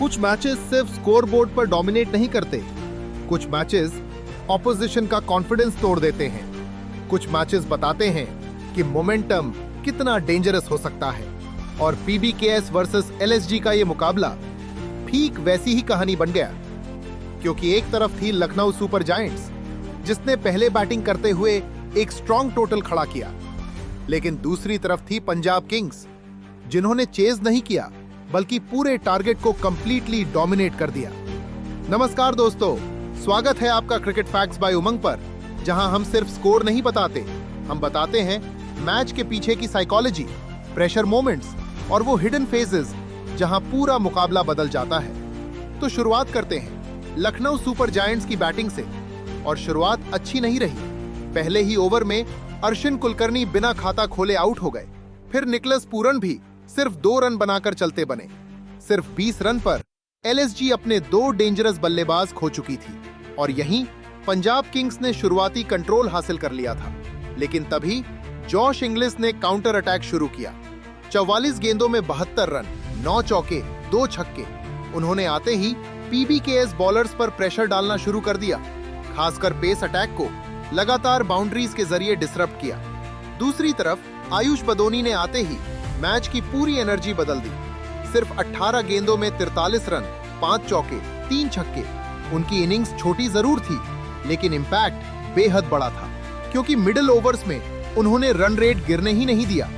कुछ मैचेस सिर्फ स्कोरबोर्ड पर डोमिनेट नहीं करते, कुछ मैचेस ऑपोजिशन का कॉन्फिडेंस तोड़ देते हैं। कुछ मैचेस बताते हैं कि मोमेंटम कितना डेंजरस हो सकता है। और पीबीकेएस वर्सेस एलएसजी का ये मुकाबला ठीक वैसी ही कहानी बन गया, क्योंकि एक तरफ थी लखनऊ सुपर जायंट्स, जिसने पहले बैटिंग करते हुए एक स्ट्रॉन्ग टोटल खड़ा किया, लेकिन दूसरी तरफ थी पंजाब किंग्स, जिन्होंने चेज नहीं किया बल्कि पूरे टारगेट को कंप्लीटली डोमिनेट कर दिया। नमस्कार दोस्तों, स्वागत है आपका क्रिकेट फैक्ट्स बाय उमंग पर, जहां हम सिर्फ स्कोर नहीं बताते, हम बताते हैं मैच के पीछे की साइकोलॉजी, प्रेशर मोमेंट्स और वो हिडन फेजेस जहां पूरा मुकाबला बदल जाता है। तो शुरुआत करते हैं लखनऊ सुपर जायंट्स की बैटिंग से, और शुरुआत अच्छी नहीं रही। पहले ही ओवर में अर्शिन कुलकर्णी बिना खाता खोले आउट हो गए। फिर निकलस पूरन भी सिर्फ 2 रन बनाकर चलते बने। सिर्फ 20 रन पर एलएसजी अपने 2 डेंजरस बल्लेबाज खो चुकी थी, और यहीं पंजाब किंग्स ने शुरुआती कंट्रोल हासिल कर लिया था। लेकिन तभी जॉश इंग्लिस ने काउंटर अटैक शुरू किया। 44 गेंदों में 72 रन, 9 चौके, 2 छक्के। उन्होंने आते ही पीबीकेएस बॉलर्स पर प्रेशर डालना शुरू कर दिया, खासकर पेस अटैक को लगातार बाउंड्रीज के जरिए डिसरप्ट किया। दूसरी तरफ आयुष बदोनी ने आते ही मैच की पूरी एनर्जी बदल दी। सिर्फ 18 गेंदों में 43 रन, 5 चौके, 3 छक्के। उनकी इनिंग्स छोटी जरूर थी, लेकिन इंपैक्ट बेहद बड़ा था, क्योंकि मिडिल ओवर्स में उन्होंने रन रेट गिरने ही नहीं दिया।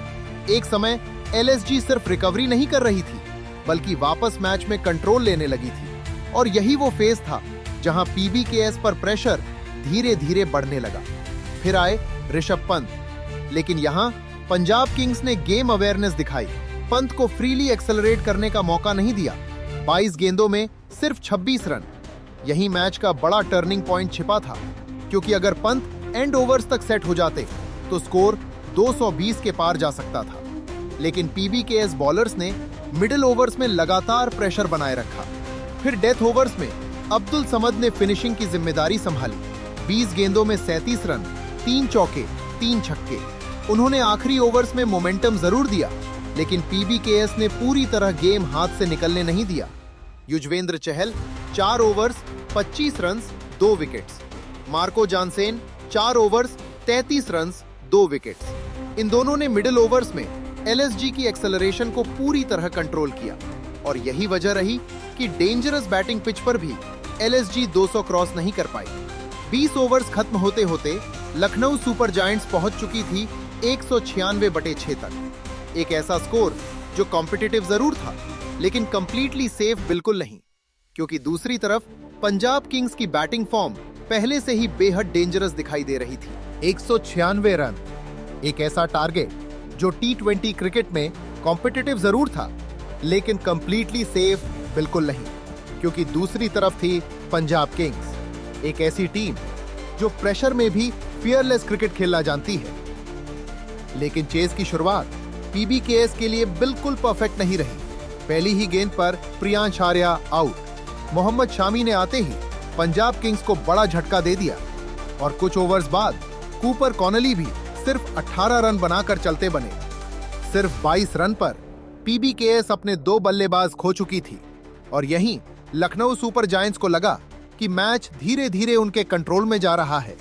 एक समय एलएसजी सिर्फ रिकवरी नहीं कर रही थी, बल्कि वापस मैच में कंट्रोल लेने लगी थी। और यही वो फेज था जहां पीबीकेएस पर प्रेशर धीरे धीरे बढ़ने लगा। फिर आए ऋषभ पंत, लेकिन यहां पंजाब किंग्स ने गेम अवेयरनेस दिखाई। पंत को फ्रीली एक्सेलरेट करने का मौका नहीं दिया। 22 गेंदों में सिर्फ 26 रन। यही मैच का बड़ा टर्निंग पॉइंट छिपा था, क्योंकि अगर पंत एंड ओवर्स तक सेट हो जाते तो स्कोर 220 के पार जा सकता था। लेकिन पीबीकेएस बॉलर्स ने मिडिल ओवर्स में लगातार प्रेशर बनाए रखा। फिर डेथ ओवर्स में अब्दुल समद ने फिनिशिंग की जिम्मेदारी संभाली। 20 गेंदों में 37 रन, 3 चौके, 3 छक्के। उन्होंने आखिरी ओवर्स में मोमेंटम जरूर दिया, लेकिन पीबीकेएस ने पूरी तरह गेम हाथ से निकलने नहीं दिया। Yuzvendra Chahal 4 overs 25 runs, 2 wickets. Marco Jansen 4 overs 33 runs, 2 wickets. इन दोनों ने मिडिल ओवर्स में एलएसजी की एक्सेलरेशन को पूरी तरह कंट्रोल किया, और यही वजह रही कि डेंजरस बैटिंग पिच पर भी एलएसजी 200 क्रॉस नहीं कर पाई। 20 ओवर्स खत्म होते होते लखनऊ सुपर जायंट्स पहुंच चुकी थी 196/6 तक। एक ऐसा स्कोर जो कॉम्पिटिटिव जरूर था, लेकिन कंप्लीटली सेफ बिल्कुल नहीं, क्योंकि दूसरी तरफ पंजाब किंग्स की बैटिंग फॉर्म पहले से ही बेहद डेंजरस दिखाई दे रही थी। 196 रन, एक ऐसा टारगेट जो T20 क्रिकेट में कॉम्पिटिटिव जरूर था, लेकिन कंप्लीटली सेफ बिल्कुल नहीं, क्योंकि दूसरी तरफ थी पंजाब किंग्स, एक ऐसी टीम जो प्रेशर में भी फियरलेस क्रिकेट खेलना जानती है। लेकिन चेज की शुरुआत पीबीकेएस के लिए बिल्कुल परफेक्ट नहीं रही। पहली ही गेंद पर प्रियांश आर्या आउट। मोहम्मद शामी ने आते ही पंजाब किंग्स को बड़ा झटका दे दिया, और कुछ ओवर्स बाद कूपर कॉनली भी सिर्फ 18 रन बनाकर चलते बने। सिर्फ 22 रन पर पीबीकेएस अपने 2 बल्लेबाज खो चुकी थी, और यहीं लखनऊ सुपर जायंट्स को लगा कि मैच धीरे धीरे उनके कंट्रोल में जा रहा है।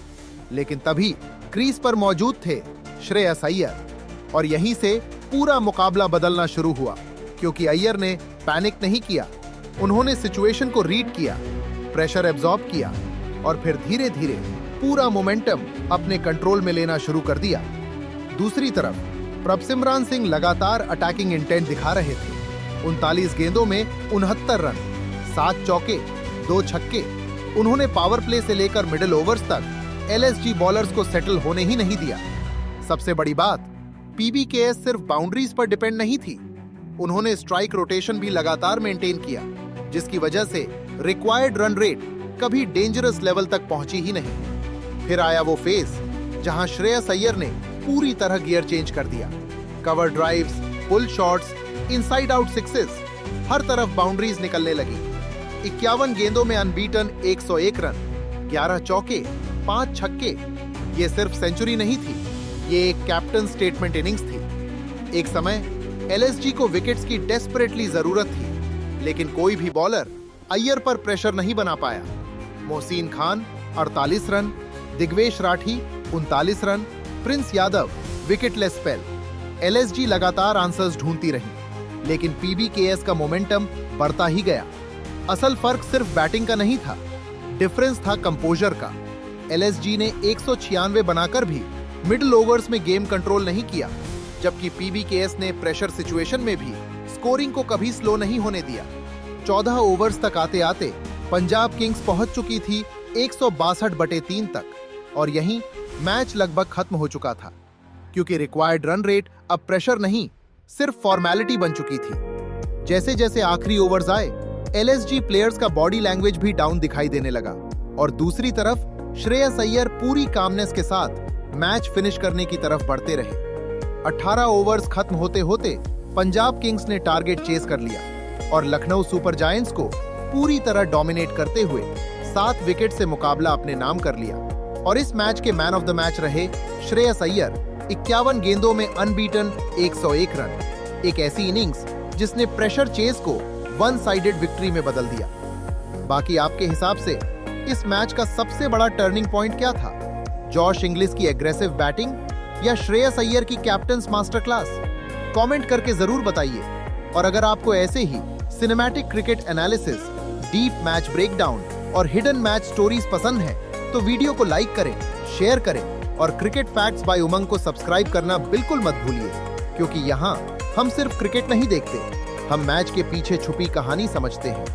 लेकिन तभी क्रीज पर मौजूद थे श्रेयस अय्यर, और यहीं से पूरा मुकाबला बदलना शुरू हुआ, क्योंकि अय्यर ने पैनिक नहीं किया। उन्होंने सिचुएशन को रीड किया, प्रेशर एब्जॉर्ब किया, और फिर धीरे धीरे पूरा मोमेंटम अपने कंट्रोल में लेना शुरू कर दिया। दूसरी तरफ प्रभसिमरन सिंह लगातार अटैकिंग इंटेंट दिखा रहे थे। 39 गेंदों में 69 रन, 7 चौके, 2 छक्के। उन्होंने पावर प्ले से लेकर मिडिल ओवर्स तक एलएसजी बॉलर्स को सेटल होने ही नहीं दिया। सबसे बड़ी बात, पीबीकेएस सिर्फ बाउंड्रीज पर डिपेंड नहीं थी, उन्होंने स्ट्राइक रोटेशन भी लगातार मेंटेन किया, जिसकी वजह से रिक्वायर्ड रन रेट कभी डेंजरस लेवल तक पहुंची ही नहीं। फिर आया वो फेज जहां श्रेयस अय्यर ने पूरी तरह गियर चेंज कर दिया। कवर ड्राइव्स, पुल शॉट्स, इनसाइड आउट सिक्सेस, हर तरफ बाउंड्रीज निकलने लगी। 51 गेंदों में अनबीटन 101 रन, 11 चौके, 5 छक्के। ये सिर्फ सेंचुरी नहीं थी, ये एक कैप्टन स्टेटमेंट इनिंग्स थी। एक समय एलएसजी को विकेट्स की डेस्परेटली जरूरत थी, लेकिन कोई भी बॉलर अय्यर पर प्रेशर नहीं बना पाया। Mohsin Khan 48 run, Digvesh Rathi 39 run, Prince Yadav wicketless spell. LSG लगातार आंसर्स ढूंढती रही, लेकिन पीबीकेएस का मोमेंटम बढ़ता ही गया। असल फर्क सिर्फ बैटिंग का नहीं था, डिफरेंस था कंपोजर का। एलएसजी ने 196 बनाकर भी मिडिल ओवर्स में गेम कंट्रोल नहीं किया, जबकि पीबीकेएस ने प्रेशर सिचुएशन में भी स्कोरिंग को कभी स्लो नहीं होने दिया। 14 ओवर्स तक आते आते पंजाब किंग्स पहुंच चुकी थी 162/3 तक, और यहीं मैच लगभग खत्म हो चुका था, क्योंकि रिक्वायर्ड रन रेट अब प्रेशर नहीं, सिर्फ फॉर्मेलिटी बन चुकी थी। जैसे जैसे आखिरी ओवर्स आए, एलएसजी प्लेयर्स का बॉडी लैंग्वेज भी डाउन दिखाई देने लगा, और दूसरी तरफ श्रेयस अय्यर पूरी कामनेस के साथ मैच फिनिश करने की तरफ बढ़ते रहे। 18 ओवर्स खत्म होते होते पंजाब किंग्स ने टारगेट चेस कर लिया और लखनऊ सुपर जायंट्स को पूरी तरह डोमिनेट करते हुए 7 विकेट से मुकाबला अपने नाम कर लिया। और इस मैच के मैन ऑफ द मैच रहे श्रेयस अय्यर, 51 गेंदों में अनबीटन 101 रन। एक ऐसी इनिंग्स जिसने प्रेशर चेस को वन साइडेड विक्ट्री में बदल दिया। बाकी आपके हिसाब से इस मैच का सबसे बड़ा टर्निंग पॉइंट क्या था? जॉश इंग्लिश की एग्रेसिव बैटिंग या श्रेयस अय्यर की कैप्टन्स मास्टर क्लास? कमेंट करके जरूर बताइए। और अगर आपको ऐसे ही cinematic cricket analysis, deep match breakdown और हिडन मैच स्टोरीज पसंद है तो वीडियो को लाइक करें, शेयर करें और क्रिकेट फैक्ट्स बाय उमंग को सब्सक्राइब करना बिल्कुल मत भूलिए, क्योंकि यहाँ हम सिर्फ क्रिकेट नहीं देखते, हम मैच के पीछे छुपी कहानी समझते हैं।